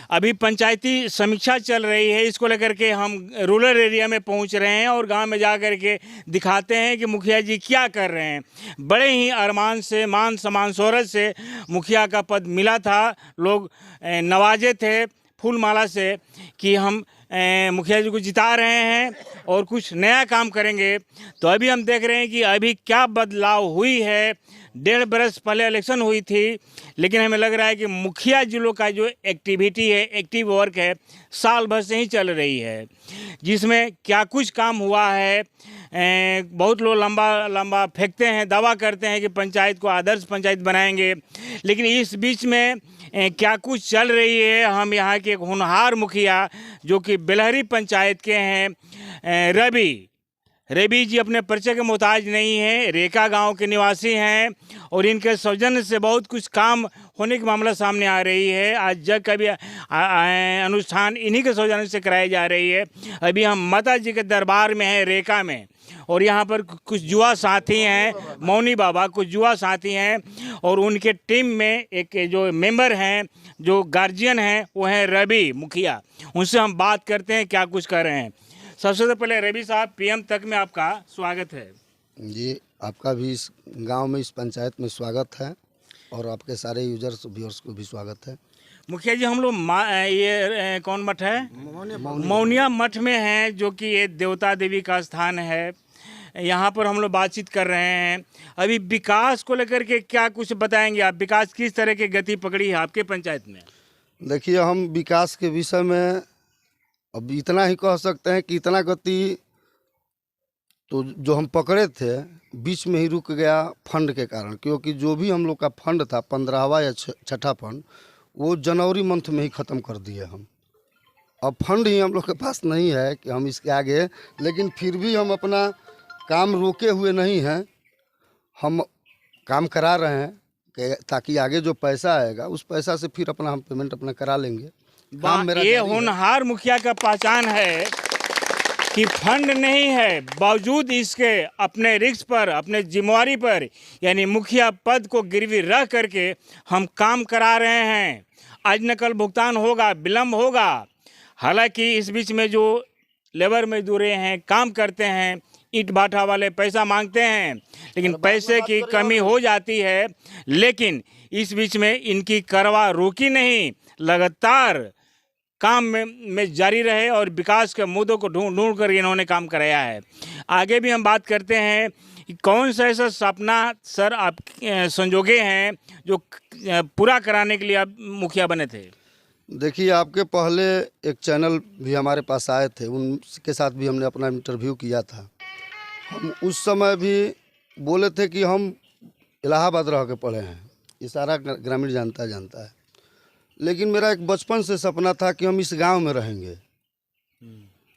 अभी पंचायती समीक्षा चल रही है, इसको लेकर के हम रूरल एरिया में पहुंच रहे हैं और गांव में जा कर के दिखाते हैं कि मुखिया जी क्या कर रहे हैं। बड़े ही अरमान से, मान सम्मान शोहरत से मुखिया का पद मिला था। लोग नवाजे थे फूल माला से कि हम मुखिया जी को जिता रहे हैं और कुछ नया काम करेंगे। तो अभी हम देख रहे हैं कि अभी क्या बदलाव हुई है। 1.5 बरस पहले इलेक्शन हुई थी, लेकिन हमें लग रहा है कि मुखिया जी लोग का जो एक्टिविटी है, एक्टिव वर्क है, साल भर से ही चल रही है, जिसमें क्या कुछ काम हुआ है। बहुत लोग लंबा लंबा फेंकते हैं, दावा करते हैं कि पंचायत को आदर्श पंचायत बनाएंगे, लेकिन इस बीच में क्या कुछ चल रही है। हम यहाँ के एक होनहार मुखिया जो कि बेलहरी पंचायत के हैं, रवि जी अपने परिचय के मोहताज नहीं हैं, रेका गांव के निवासी हैं और इनके सौजन्य से बहुत कुछ काम होने की मामला सामने आ रही है। आज जग का भी अनुष्ठान इन्हीं के सौजन्य से कराई जा रही है। अभी हम माता जी के दरबार में हैं रेका में, और यहाँ पर कुछ युवा साथी हैं, मौनी बाबा कुछ युवा साथी हैं, और उनके टीम में एक जो मेंबर हैं, जो गार्जियन हैं, वो हैं रवि मुखिया। उनसे हम बात करते हैं क्या कुछ कर रहे हैं। सबसे पहले रवि साहब, पीएम तक में आपका स्वागत है जी। आपका भी इस गांव में, इस पंचायत में स्वागत है और आपके सारे यूजर्स व्यूअर्स को भी स्वागत है। मुखिया जी, हम लोग ये कौन मठ है, मौनिया मठ में हैं, जो कि ये देवता देवी का स्थान है। यहाँ पर हम लोग बातचीत कर रहे हैं। अभी विकास को लेकर के क्या कुछ बताएंगे आप? विकास किस तरह की गति पकड़ी है आपके पंचायत में? देखिए, हम विकास के विषय में अब इतना ही कह सकते हैं कि इतना गति तो जो हम पकड़े थे बीच में ही रुक गया फंड के कारण, क्योंकि जो भी हम लोग का फंड था 15वां या 6ठा फंड, वो जनवरी मंथ में ही ख़त्म कर दिए हम। अब फंड ही हम लोग के पास नहीं है कि हम इसके आगे, लेकिन फिर भी हम अपना काम रोके हुए नहीं हैं, हम काम करा रहे हैं ताकि आगे जो पैसा आएगा उस पैसा से फिर अपना हम पेमेंट अपना करा लेंगे। ये होनहार मुखिया का पहचान है कि फंड नहीं है, बावजूद इसके अपने रिस्क पर, अपने जिम्मेवारी पर, यानी मुखिया पद को गिरवी रख करके हम काम करा रहे हैं। आज न कल भुगतान होगा, विलम्ब होगा। हालांकि इस बीच में जो लेबर मजदूरें हैं, काम करते हैं, ईंट भाटा वाले पैसा मांगते हैं, लेकिन पैसे की कमी हो जाती है। लेकिन इस बीच में इनकी करवा रुकी नहीं, लगातार काम में जारी रहे और विकास के मुद्दों को ढूंढ कर इन्होंने काम कराया है। आगे भी हम बात करते हैं कि कौन सा ऐसा सपना सर आप संजोगे हैं जो पूरा कराने के लिए आप मुखिया बने थे? देखिए, आपके पहले एक चैनल भी हमारे पास आए थे, उनके साथ भी हमने अपना इंटरव्यू किया था। हम उस समय भी बोले थे कि हम इलाहाबाद रह के पढ़े हैं, ये सारा ग्रामीण जानता है, लेकिन मेरा एक बचपन से सपना था कि हम इस गांव में रहेंगे।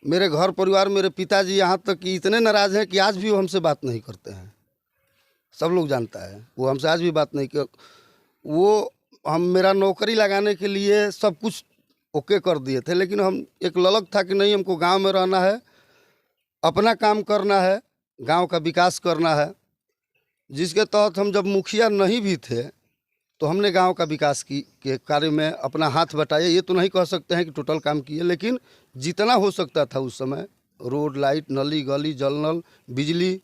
मेरे घर परिवार, मेरे पिताजी यहाँ तक कि इतने नाराज़ हैं कि आज भी वो हमसे बात नहीं करते हैं। सब लोग जानता है, वो हमसे आज भी बात नहीं कर। वो हम मेरा नौकरी लगाने के लिए सब कुछ ओके कर दिए थे, लेकिन हम एक ललक था कि नहीं, हमको गांव में रहना है, अपना काम करना है, गांव का विकास करना है। जिसके तहत हम जब मुखिया नहीं भी थे तो हमने गांव का विकास के कार्य में अपना हाथ बटाया। ये तो नहीं कह सकते हैं कि टोटल काम किए, लेकिन जितना हो सकता था उस समय, रोड, लाइट, नली, गली, जल नल, बिजली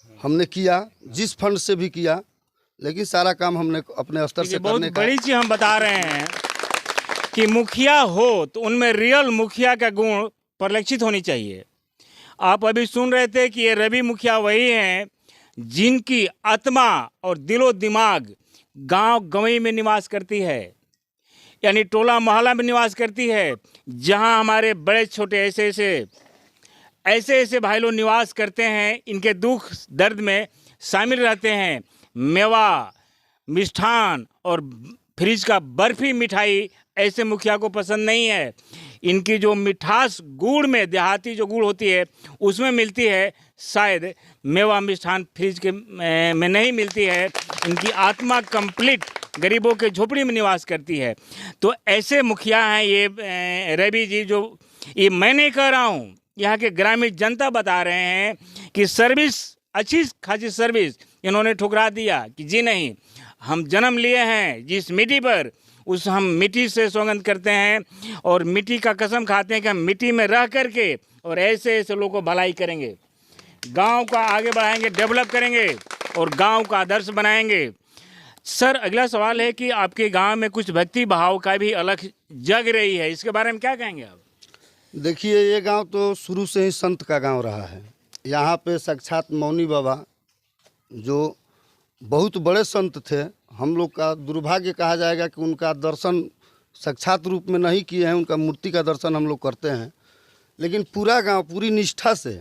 हमने किया, जिस फंड से भी किया, लेकिन सारा काम हमने अपने स्तर से करने का। बड़ी चीज़ हम बता रहे हैं कि मुखिया हो तो उनमें रियल मुखिया का गुण परिलक्षित होनी चाहिए। आप अभी सुन रहे थे कि ये रवि मुखिया वही हैं जिनकी आत्मा और दिलो दिमाग गांव गंवई में निवास करती है, यानी टोला मोहल्ला में निवास करती है, जहां हमारे बड़े छोटे ऐसे भाई लोग निवास करते हैं। इनके दुख दर्द में शामिल रहते हैं। मेवा, मिष्ठान और फ्रिज का बर्फी मिठाई ऐसे मुखिया को पसंद नहीं है। इनकी जो मिठास गुड़ में, देहाती जो गुड़ होती है उसमें मिलती है, शायद मेवा मिष्ठान फ्रिज के में नहीं मिलती है। इनकी आत्मा कंप्लीट गरीबों के झोपड़ी में निवास करती है। तो ऐसे मुखिया हैं ये रवि जी, जो ये मैं नहीं कह रहा हूँ, यहाँ के ग्रामीण जनता बता रहे हैं कि सर्विस, अच्छी खासी सर्विस इन्होंने ठुकरा दिया कि जी नहीं, हम जन्म लिए हैं जिस मिट्टी पर उस हम मिट्टी से सौगंध करते हैं और मिट्टी का कसम खाते हैं कि हम मिट्टी में रह करके और ऐसे ऐसे लोगों को भलाई करेंगे, गांव का आगे बढ़ाएंगे, डेवलप करेंगे और गांव का आदर्श बनाएंगे। सर, अगला सवाल है कि आपके गांव में कुछ भक्ति भाव का भी अलग जग रही है, इसके बारे में क्या कहेंगे आप? देखिए, ये गांव तो शुरू से ही संत का गांव रहा है। यहाँ पे साक्षात मौनी बाबा जो बहुत बड़े संत थे, हम लोग का दुर्भाग्य कहा जाएगा कि उनका दर्शन साक्षात रूप में नहीं किए हैं, उनका मूर्ति का दर्शन हम लोग करते हैं। लेकिन पूरा गांव पूरी निष्ठा से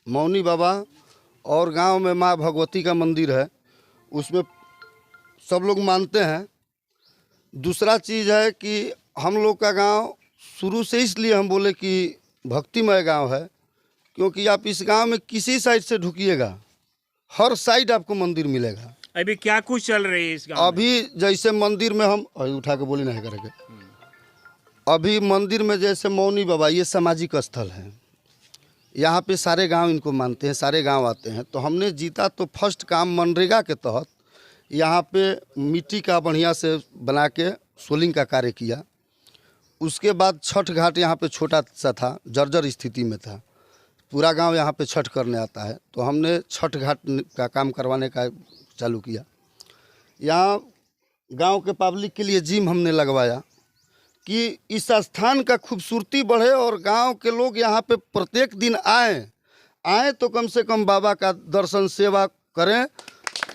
मौनी बाबा और गांव में माँ भगवती का मंदिर है, उसमें सब लोग मानते हैं। दूसरा चीज़ है कि हम लोग का गांव शुरू से इसलिए हम बोले कि भक्तिमय गांव है, क्योंकि आप इस गांव में किसी साइड से ढुकिएगा, हर साइड आपको मंदिर मिलेगा। अभी क्या कुछ चल रही है इस गांव में? अभी जैसे मंदिर में हम उठा के बोली नहीं करेंगे, अभी मंदिर में जैसे मौनी बाबा, ये सामाजिक स्थल है, यहाँ पे सारे गांव इनको मानते हैं, सारे गांव आते हैं। तो हमने जीता तो फर्स्ट काम मनरेगा के तहत यहाँ पे मिट्टी का बढ़िया से बना के सोलिंग का कार्य किया। उसके बाद छठ घाट यहाँ पे छोटा सा था, जर्जर स्थिति में था, पूरा गांव यहाँ पे छठ करने आता है, तो हमने छठ घाट का काम करवाने का चालू किया। यहाँ गांव के पब्लिक के लिए जिम हमने लगवाया कि इस स्थान का खूबसूरती बढ़े और गांव के लोग यहाँ पे प्रत्येक दिन आए तो कम से कम बाबा का दर्शन सेवा करें।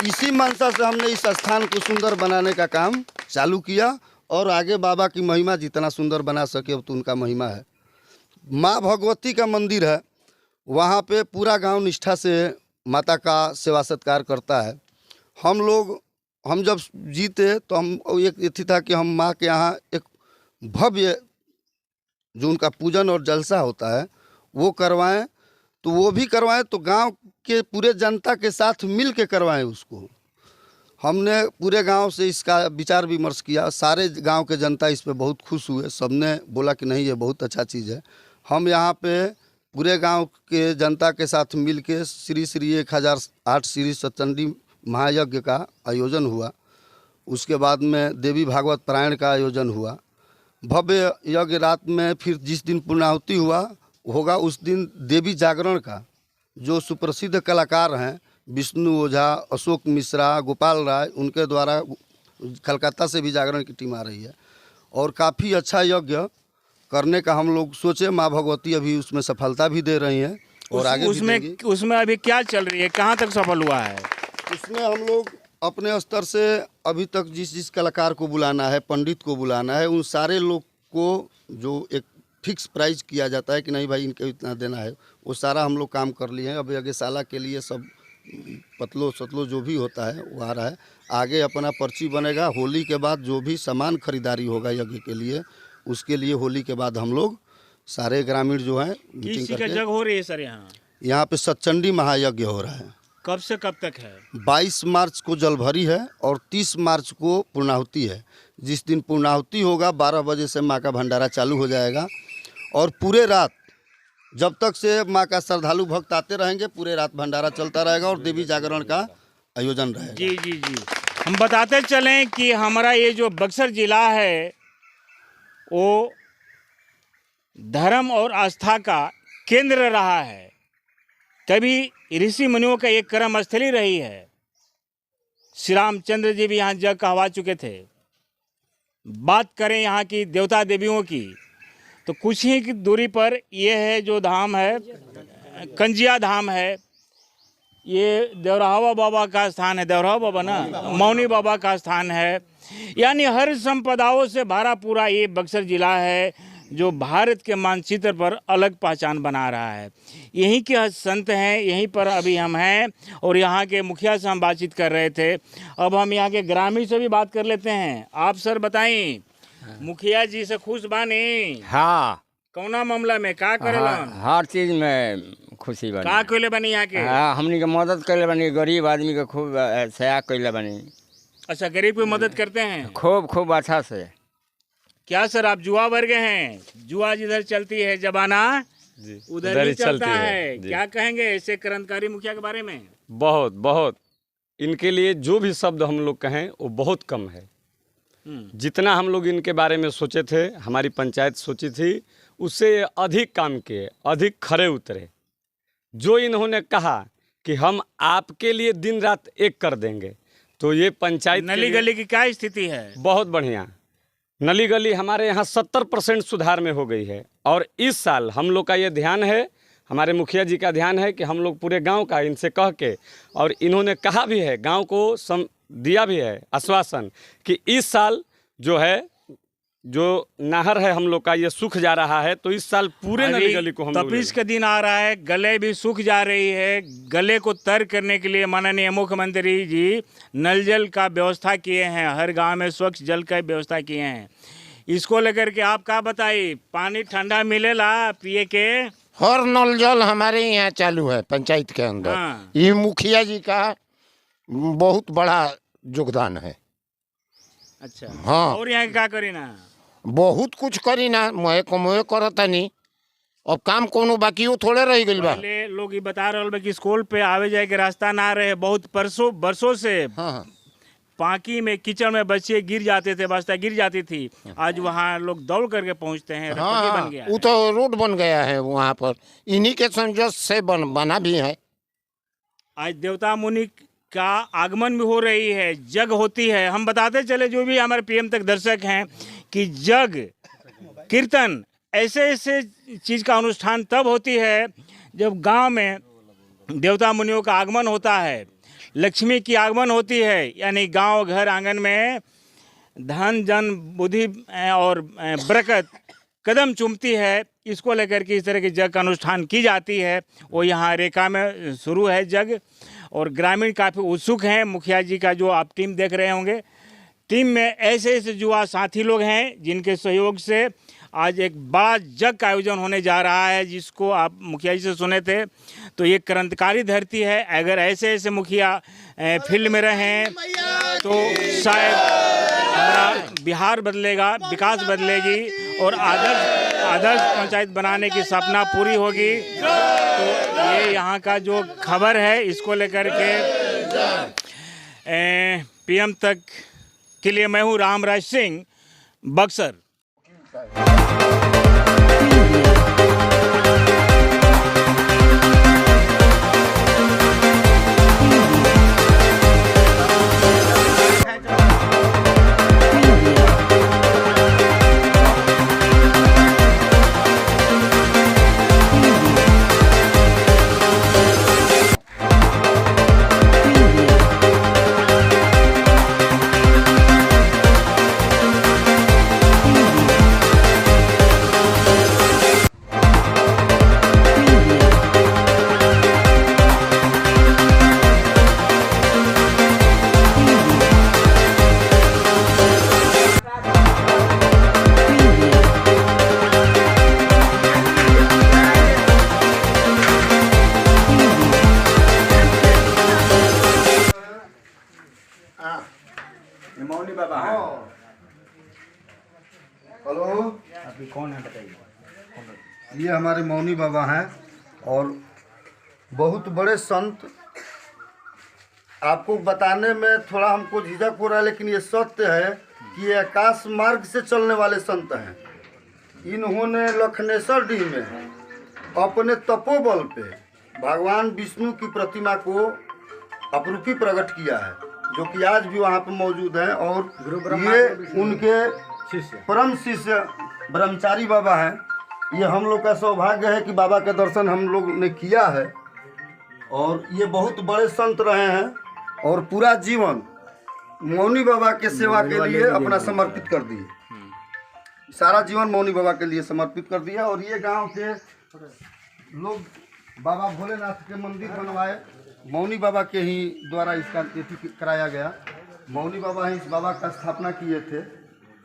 इसी मंशा से हमने इस स्थान को सुंदर बनाने का काम चालू किया और आगे बाबा की महिमा जितना सुंदर बना सके तो उनका महिमा है। माँ भगवती का मंदिर है, वहाँ पे पूरा गांव निष्ठा से माता का सेवा सत्कार करता है। हम जब जीते तो हम एक थी था कि हम माँ के यहाँ एक भव्य जो उनका पूजन और जलसा होता है वो करवाएं, तो वो भी करवाएं तो गांव के पूरे जनता के साथ मिल के करवाएं उसको। हमने पूरे गांव से इसका विचार विमर्श किया, सारे गांव के जनता इस पे बहुत खुश हुए, सबने बोला कि नहीं ये बहुत अच्छा चीज़ है। हम यहाँ पे पूरे गांव के जनता के साथ मिल के श्री 1008 श्री सतचंडी महायज्ञ का आयोजन हुआ। उसके बाद में देवी भागवत पारायण का आयोजन हुआ। भव्य यज्ञ रात में फिर जिस दिन पूर्णाहुति होगा उस दिन देवी जागरण का जो सुप्रसिद्ध कलाकार हैं विष्णु ओझा, अशोक मिश्रा, गोपाल राय, उनके द्वारा कलकत्ता से भी जागरण की टीम आ रही है और काफ़ी अच्छा यज्ञ करने का हम लोग सोचे। माँ भगवती अभी उसमें सफलता भी दे रही हैं और आगे उसमें अभी क्या चल रही है, कहाँ तक सफल हुआ है? उसमें हम लोग अपने स्तर से अभी तक जिस कलाकार को बुलाना है, पंडित को बुलाना है, उन सारे लोग को जो एक फिक्स प्राइस किया जाता है कि नहीं भाई इनके इतना देना है, वो सारा हम लोग काम कर लिए हैं। अभी यज्ञशाला के लिए सब पतलो सतलो जो भी होता है वो आ रहा है। आगे अपना पर्ची बनेगा, होली के बाद जो भी सामान खरीदारी होगा यज्ञ के लिए उसके लिए होली के बाद हम लोग सारे ग्रामीण जो हैं मीटिंग करके। जग हो रही है सर यहाँ पे सतचंडी महायज्ञ हो रहा है। कब से कब तक है? 22 मार्च को जलभरी है और 30 मार्च को पूर्णाहुति है। जिस दिन पूर्णाहुति होगा 12 बजे से माँ का भंडारा चालू हो जाएगा और पूरे रात जब तक से माँ का श्रद्धालु भक्त आते रहेंगे पूरे रात भंडारा चलता रहेगा और देवी जागरण का आयोजन रहेगा। जी जी जी, हम बताते चलें कि हमारा ये जो बक्सर जिला है वो धर्म और आस्था का केंद्र रहा है। कभी ऋषि मुनियों का एक कर्म स्थली रही है। श्री रामचंद्र जी भी यहाँ जग कहवा चुके थे। बात करें यहाँ की देवता देवियों की तो कुछ ही की दूरी पर ये है जो धाम है, कंजिया धाम है। ये देवरावा बाबा का स्थान है, देवरावा बाबा ना, मौनी बाबा का स्थान है। यानी हर संपदाओं से भरा पूरा ये बक्सर जिला है जो भारत के मानचित्र पर अलग पहचान बना रहा है। यहीं के संत हैं, यहीं पर अभी हम हैं और यहाँ के मुखिया से हम बातचीत कर रहे थे। अब हम यहाँ के ग्रामीण से भी बात कर लेते हैं। आप सर बताएं, मुखिया जी से खुश बानी? हाँ। कौना मामला में का करेलन? हर चीज में खुशी बनी। का कइले बनी यहाँ के? हाँ, हमनी के मदद कइले बनी, गरीब आदमी के खूब सहायता कइले बनी। अच्छा, गरीब की मदद करते हैं खूब अच्छा से। क्या सर आप जुआ वर्ग हैं? जुआ जिधर चलती है जबाना उधर ही चलता है। क्या कहेंगे ऐसे क्रांतिकारी मुखिया के बारे में? बहुत इनके लिए जो भी शब्द हम लोग कहें वो बहुत कम है। जितना हम लोग इनके बारे में सोचे थे, हमारी पंचायत सोची थी, उससे अधिक काम किए, अधिक खरे उतरे। जो इन्होंने कहा कि हम आपके लिए दिन रात एक कर देंगे, तो ये पंचायत नली गली की क्या स्थिति है? बहुत बढ़िया। नली गली हमारे यहाँ 70% सुधार में हो गई है। और इस साल हम लोग का ये ध्यान है, हमारे मुखिया जी का ध्यान है कि हम लोग पूरे गांव का इनसे कह के, और इन्होंने कहा भी है, गांव को दिया भी है आश्वासन कि इस साल जो है, जो नहर है हम लोग का, ये सूख जा रहा है, तो इस साल पूरे नली गली को हम लोग तपिश का दिन आ रहा है, गले भी सूख जा रही है। गले को तर करने के लिए माननीय मुख्यमंत्री जी नल जल का व्यवस्था किए हैं, हर गांव में स्वच्छ जल का व्यवस्था किए हैं। इसको लेकर के आप क्या बताइए, पानी ठंडा मिलेला पिए के? हर नल जल हमारे यहाँ चालू है पंचायत के अंदर। हाँ। ये मुखिया जी का बहुत बड़ा योगदान है। अच्छा। हाँ। और यहाँ क्या करी ना? बहुत कुछ करी ना, मोहे कमोए करता नहीं। अब काम कोनो बाकी हो थोड़े रह गइल बा। पहले लोग ये बता रहे बा कि स्कूल पे आवे जाए के रास्ता ना रहे, बहुत बरसों से हाँ। पाकी में कीचड़ में बच्चे गिर जाते थे, बस्ता गिर जाती थी। आज वहाँ लोग दौड़ करके पहुँचते हैं, रखपति बन गया वो है। तो रोड बन गया है वहाँ पर, इन्हीं के संजोग से बना भी है। आज देवता मुनि का आगमन भी हो रही है, जग होती है। हम बताते चले जो भी हमारे पीएम तक दर्शक हैं कि जग, कीर्तन, ऐसे ऐसे चीज़ का अनुष्ठान तब होती है जब गांव में देवता मुनियों का आगमन होता है, लक्ष्मी की आगमन होती है, यानी गांव घर आंगन में धन जन बुद्धि और बरकत कदम चूमती है। इसको लेकर के इस तरह की जग का अनुष्ठान की जाती है। वो यहाँ रेखा में शुरू है जग, और ग्रामीण काफ़ी उत्सुक हैं। मुखिया जी का जो आप टीम देख रहे होंगे, टीम में ऐसे ऐसे युवा साथी लोग हैं जिनके सहयोग से आज एक बड़ा जग का आयोजन होने जा रहा है, जिसको आप मुखिया जी से सुने थे। तो ये क्रांतिकारी धरती है। अगर ऐसे ऐसे मुखिया फील्ड में रहें तो शायद हमारा बिहार बदलेगा, विकास बदलेगी और आदर्श पंचायत बनाने की सपना पूरी होगी। तो ये यहाँ का जो खबर है, इसको लेकर के पीएम तक के लिए मैं हूँ रामराज सिंह, बक्सर। मौनी बाबा हैं। हेलो, अभी कौन है बताइए? ये हमारे मौनी बाबा हैं और बहुत बड़े संत। आपको बताने में थोड़ा हमको झिझक हो रहा है, लेकिन ये सत्य है कि ये आकाश मार्ग से चलने वाले संत हैं। इन्होंने लखनेश्वर डी में अपने तपोबल पे भगवान विष्णु की प्रतिमा को अपरूपी प्रकट किया है, जो कि आज भी वहाँ पर मौजूद है। और ये उनके परम शिष्य ब्रह्मचारी बाबा हैं। ये हम लोग का सौभाग्य है कि बाबा का दर्शन हम लोग ने किया है। और ये बहुत बड़े संत रहे हैं और पूरा जीवन मौनी बाबा के सेवा के लिए अपना समर्पित कर दिए। सारा जीवन मौनी बाबा के लिए समर्पित कर दिया। और ये गांव के लोग बाबा भोलेनाथ के मंदिर बनवाए, मौनी बाबा के ही द्वारा इसका कराया गया। मौनी बाबा ही इस बाबा का स्थापना किए थे।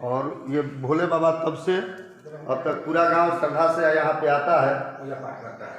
और ये भोले बाबा तब से अब तक पूरा गांव श्रद्धा से यहाँ पे आता है, पूजा पाठ करता है।